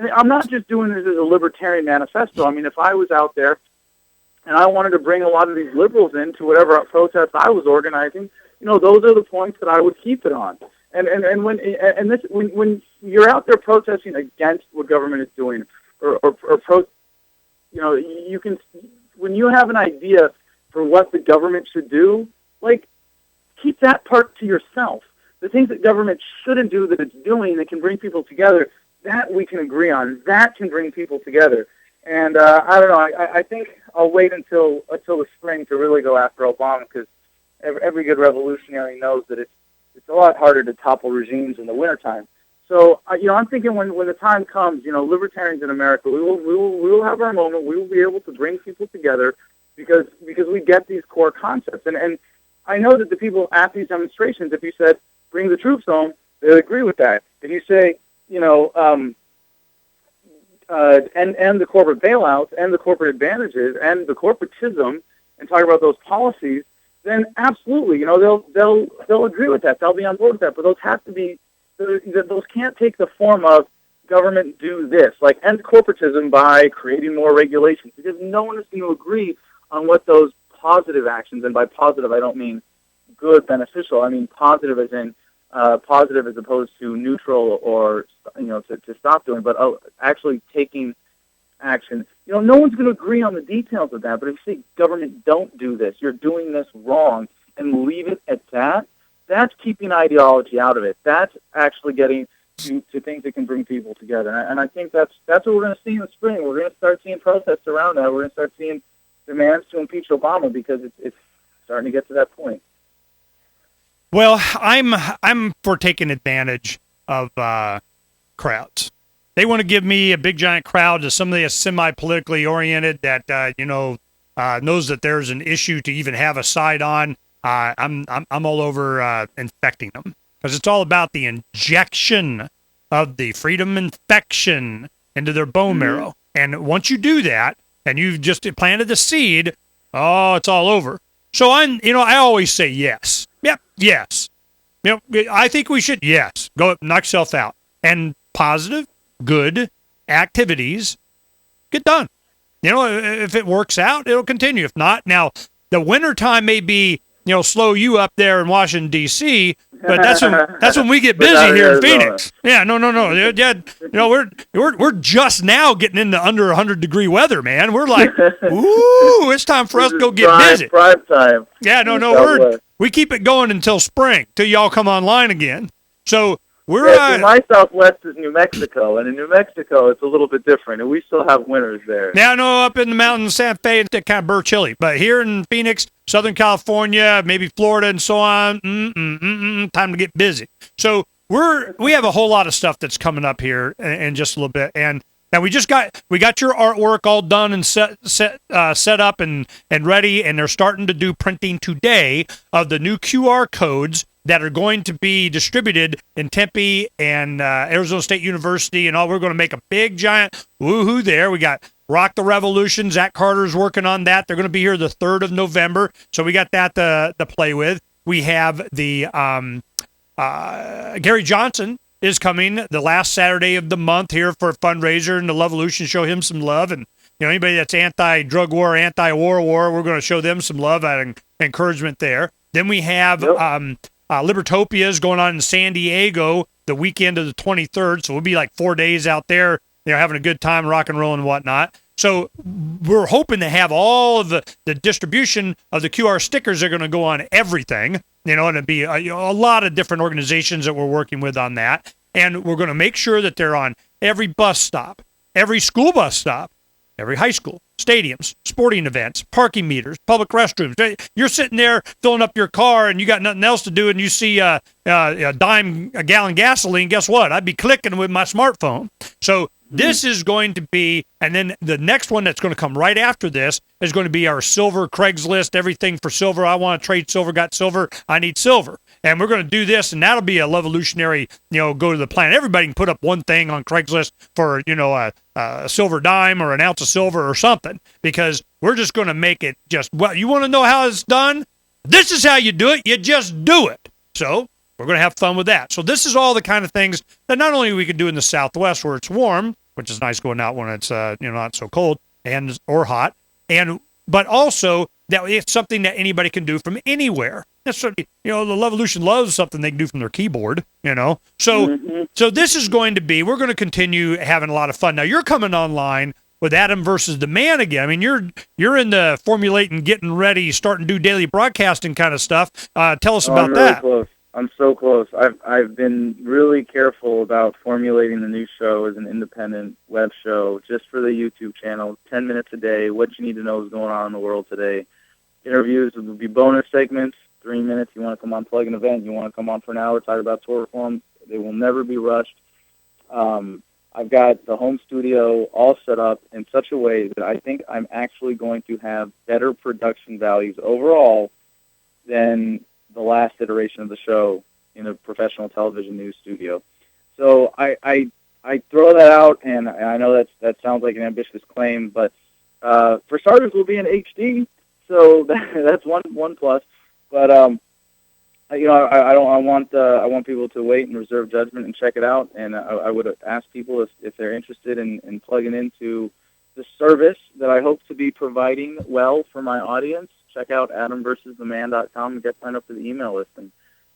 and I'm not just doing this as a libertarian manifesto. I mean, if I was out there and I wanted to bring a lot of these liberals into whatever protests I was organizing, those are the points that I would keep it on. When you're out there protesting against what government is doing, you can, when you have an idea for what the government should do, keep that part to yourself. The things that government shouldn't do that it's doing that can bring people together, that we can agree on. That can bring people together. And I don't know. I think I'll wait until the spring to really go after Obama, because every good revolutionary knows that it's a lot harder to topple regimes in the wintertime. So I'm thinking when the time comes, libertarians in America, we will have our moment. We will be able to bring people together because we get these core concepts. And I know that the people at these demonstrations, if you said bring the troops home, they would agree with that. If you say and the corporate bailouts and the corporate advantages and the corporatism, and talk about those policies, then absolutely, they'll agree with that. They'll be on board with that. But those have to be, those can't take the form of government do this, end corporatism by creating more regulations, because no one is going to agree on what those positive actions, and by positive I don't mean good, beneficial. I mean positive as in positive as opposed to neutral or to stop doing, but actually taking action. No one's going to agree on the details of that, but if you say government don't do this, you're doing this wrong, and leave it at that, that's keeping ideology out of it. That's actually getting to things that can bring people together. And I think that's what we're going to see in the spring. We're going to start seeing protests around that. We're going to start seeing demands to impeach Obama, because it's starting to get to that point. Well, I'm for taking advantage of crowds. They want to give me a big giant crowd to somebody that's semi-politically oriented that knows that there's an issue to even have a side on. I'm all over infecting them, because it's all about the injection of the freedom infection into their bone marrow. And once you do that, and you've just planted the seed, it's all over. So I always say yes. Yep, yes. I think we should, yes. Go knock yourself out. And positive, good activities get done. If it works out, it'll continue. If not, now the wintertime may be, slow you up there in Washington, D.C., but that's when we get busy here in Phoenix. Yeah, no. Yeah, we're just now getting into under 100-degree weather, man. We're like, ooh, it's time for us to go get busy. Prime time. Yeah, no, we keep it going until spring, till y'all come online again. So we're my Southwest is New Mexico, and in New Mexico it's a little bit different, and we still have winters there. Yeah, no, up in the mountains, Santa Fe, it's kind of burr chilly, but here in Phoenix, Southern California, maybe Florida, and so on, time to get busy. So we have a whole lot of stuff that's coming up here in just a little bit, and now we got your artwork all done and set up and ready, and they're starting to do printing today of the new QR codes that are going to be distributed in Tempe and Arizona State University and all. We're going to make a big, giant woohoo there. We got Rock the Revolution. Zach Carter's working on that. They're going to be here the 3rd of November, so we got that to play with. We have the Gary Johnson is coming the last Saturday of the month here for a fundraiser and the Levolution. Show him some love, and anybody that's anti-drug war, anti-war, we're going to show them some love and encouragement there. Then we have Libertopia is going on in San Diego the weekend of the 23rd, so we'll be like 4 days out there, having a good time, rock and roll and whatnot. So we're hoping to have all of the distribution of the QR stickers that are going to go on everything, and it'd be a lot of different organizations that we're working with on that. And we're going to make sure that they're on every bus stop, every school bus stop, every high school, stadiums, sporting events, parking meters, public restrooms. You're sitting there filling up your car and you got nothing else to do, and you see a gallon gasoline. Guess what? I'd be clicking with my smartphone. So this is going to be, and then the next one that's going to come right after this is going to be our silver Craigslist, everything for silver. I want to trade silver, got silver, I need silver. And we're going to do this, and that'll be a Levolutionary, go to the planet. Everybody can put up one thing on Craigslist for, a silver dime or an ounce of silver or something, because we're just going to make it you want to know how it's done? This is how you do it. You just do it. So we're going to have fun with that. So this is all the kind of things that not only we can do in the Southwest where it's warm, which is nice going out when it's not so cold and or hot, but also that it's something that anybody can do from anywhere. That's what, the Levolution loves something they can do from their keyboard. So this is going to be. We're going to continue having a lot of fun. Now you're coming online with Adam versus the Man again. I mean, you're in the formulating, getting ready, starting to do daily broadcasting kind of stuff. Tell us about I'm that. Close. I'm so close. I've been really careful about formulating the new show as an independent web show just for the YouTube channel. 10 minutes a day. What you need to know is going on in the world today. Interviews will be bonus segments. 3 minutes. You want to come on, plug an event. You want to come on for an hour, talk about tour reform. They will never be rushed. I've got the home studio all set up in such a way that I think I'm actually going to have better production values overall than the last iteration of the show in a professional television news studio. So I throw that out, and I know that sounds like an ambitious claim, but for starters, we'll be in HD, so that's one plus. But I want people to wait and reserve judgment and check it out. And I would ask people if they're interested in plugging into the service that I hope to be providing well for my audience. Check out adamversustheman.com and get signed up for the email list, and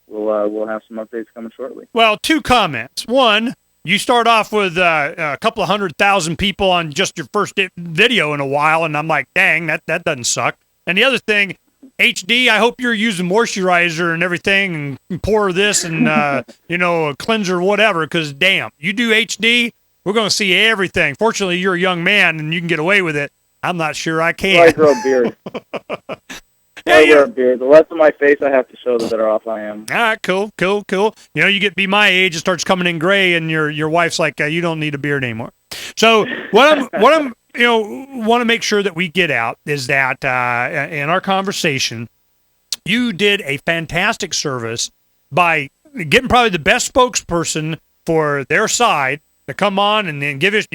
we'll have some updates coming shortly. Well, 2 comments. One, you start off with a couple of 100,000 people on just your first video in a while, and I'm like, dang, that doesn't suck. And the other thing, HD, I hope you're using moisturizer and everything and pour this and, a cleanser, whatever, because, damn, you do HD, we're going to see everything. Fortunately, you're a young man and you can get away with it. I'm not sure I can. I grow a beard. I wear a beard. The less of my face I have to show, the better off I am. All right, cool. You be my age, it starts coming in gray, and your wife's like, you don't need a beard anymore. So what I'm want to make sure that we get out is that in our conversation, you did a fantastic service by getting probably the best spokesperson for their side to come on and then give us,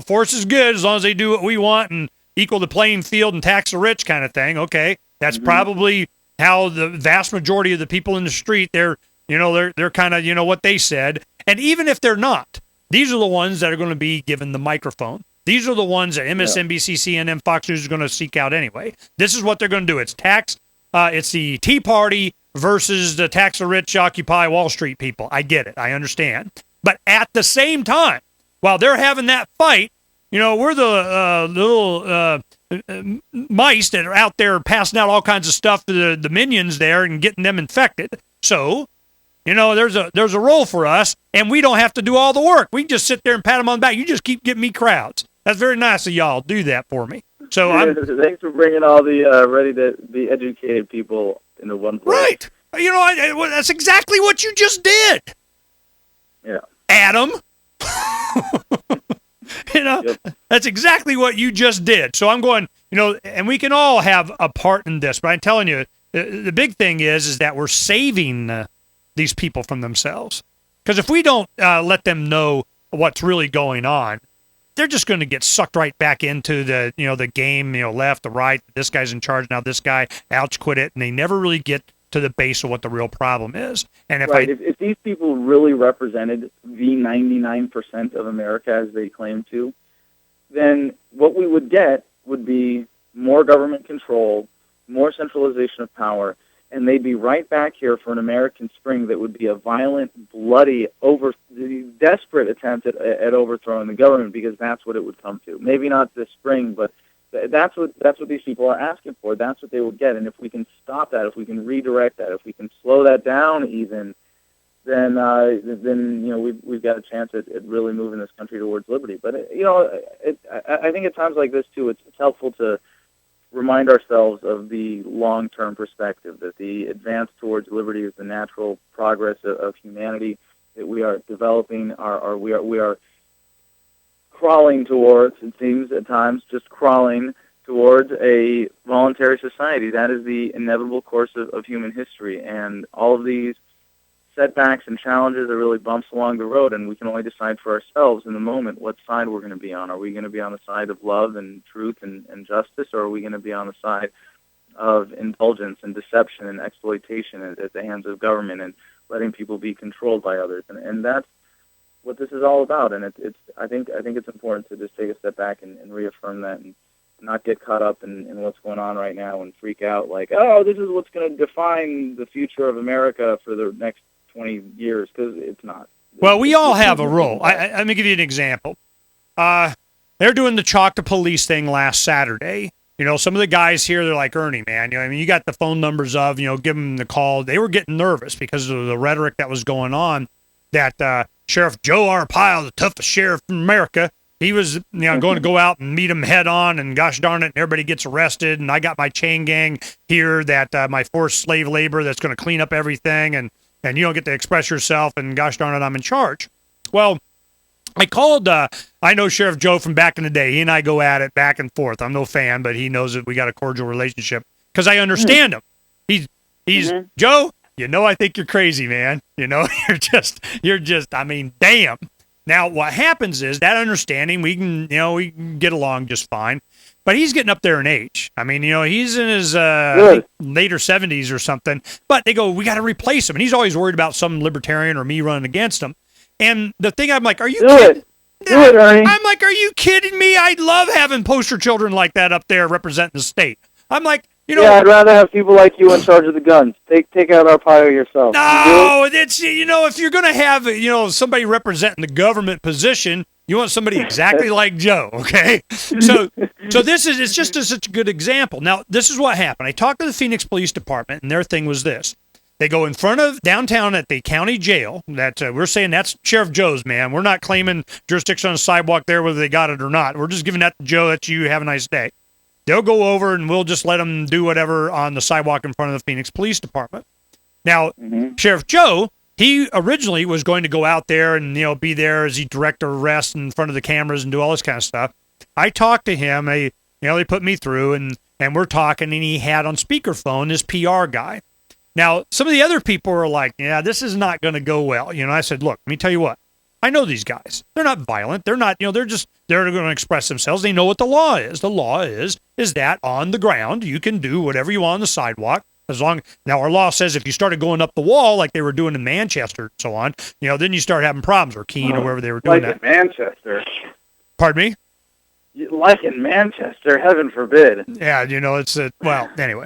force is good as long as they do what we want and equal the playing field and tax the rich kind of thing. Okay, that's probably how the vast majority of the people in the street, they're kind of, what they said. And even if they're not, these are the ones that are going to be given the microphone. These are the ones that MSNBC, CNN, Fox News is going to seek out anyway. This is what they're going to do. It's it's the Tea Party versus the tax the rich, Occupy Wall Street people. I get it. I understand. But at the same time, while they're having that fight, we're the little mice that are out there passing out all kinds of stuff to the minions there and getting them infected. So, there's a role for us, and we don't have to do all the work. We can just sit there and pat them on the back. You just keep getting me crowds. That's very nice of y'all. Do that for me. So thanks for bringing all the ready to be educated people into one place. Right. That's exactly what you just did. Yeah. Adam. That's exactly what you just did. So I'm going, and we can all have a part in this, but I'm telling you, the big thing is that we're saving these people from themselves. Because if we don't let them know what's really going on, they're just going to get sucked right back into the game, left, the right, this guy's in charge, now this guy, ouch, quit it, and they never really get to the base of what the real problem is. And if these people really represented the 99% of America as they claim to, then what we would get would be more government control, more centralization of power, and they'd be right back here for an American Spring that would be a violent, bloody, desperate attempt at overthrowing the government, because that's what it would come to. Maybe not this spring, but that's what these people are asking for. That's what they would get. And if we can stop that, if we can redirect that, if we can slow that down even, then we've got a chance at really moving this country towards liberty. But I think at times like this too, it's helpful to remind ourselves of the long-term perspective, that the advance towards liberty is the natural progress of humanity, that we are developing, we are crawling towards, it seems at times, just crawling towards a voluntary society. That is the inevitable course of human history, and all of these setbacks and challenges are really bumps along the road, and we can only decide for ourselves in the moment what side we're going to be on. Are we going to be on the side of love and truth and justice, or are we going to be on the side of indulgence and deception and exploitation at the hands of government and letting people be controlled by others? And that's what this is all about. And I think it's important to just take a step back and reaffirm that, and not get caught up in what's going on right now and freak out like, oh, this is what's going to define the future of America for the next 20 years, because it's not. Well, we all have a role. Let me give you an example. They're doing the chalk to police thing last Saturday. You know, some of the guys here, they're like, Ernie, man, you know, I mean, you got the phone numbers of, you know, give them the call. They were getting nervous because of the rhetoric that was going on, that Sheriff Joe Arpaio, the toughest sheriff in America, he was, you know, going to go out and meet him head on, and gosh darn it, and everybody gets arrested, and I got my chain gang here, that my forced slave labor that's going to clean up everything, and you don't get to express yourself, and gosh darn it, I'm in charge. Well, I called, I know Sheriff Joe from back in the day. He and I go at it back and forth. I'm no fan, but he knows that we got a cordial relationship because I understand him. He's Joe, you know, I think you're crazy, man. You know, you're just, I mean, damn. Now, what happens is that understanding, we can get along just fine, but he's getting up there in age. I mean, you know, he's in his later 70s or something, but they go, we got to replace him. And he's always worried about some libertarian or me running against him. And the thing, I'm like, are you kidding? Do it, Ernie. I'm like, are you kidding me? I love having poster children like that up there representing the state. I'm like, you know. Yeah, I'd rather have people like you in charge of the guns. Take out Arpaio yourself. No, it's, you know, if you're going to have, you know, somebody representing the government position, you want somebody exactly like Joe, okay? So it's just such a good example. Now, this is what happened. I talked to the Phoenix Police Department, and their thing was this. They go in front of downtown at the county jail. That we're saying that's Sheriff Joe's, man. We're not claiming jurisdiction on the sidewalk there, whether they got it or not. We're just giving that to Joe. That's you. Have a nice day. They'll go over, and we'll just let them do whatever on the sidewalk in front of the Phoenix Police Department. Now, Sheriff Joe, he originally was going to go out there and, you know, be there as he direct arrests in front of the cameras and do all this kind of stuff. I talked to him. They put me through, and we're talking, and he had on speakerphone his PR guy. Now, some of the other people were like, yeah, this is not going to go well. You know, I said, look, let me tell you what. I know these guys. They're not violent. They're not, you know, they're going to express themselves. They know what the law is. The law is that on the ground, you can do whatever you want on the sidewalk. Now, our law says if you started going up the wall like they were doing in Manchester and so on, you know, then you start having problems, or Keene or wherever they were doing like that. In Manchester. Pardon me? Like in Manchester, heaven forbid. Yeah, you know, it's well, anyway.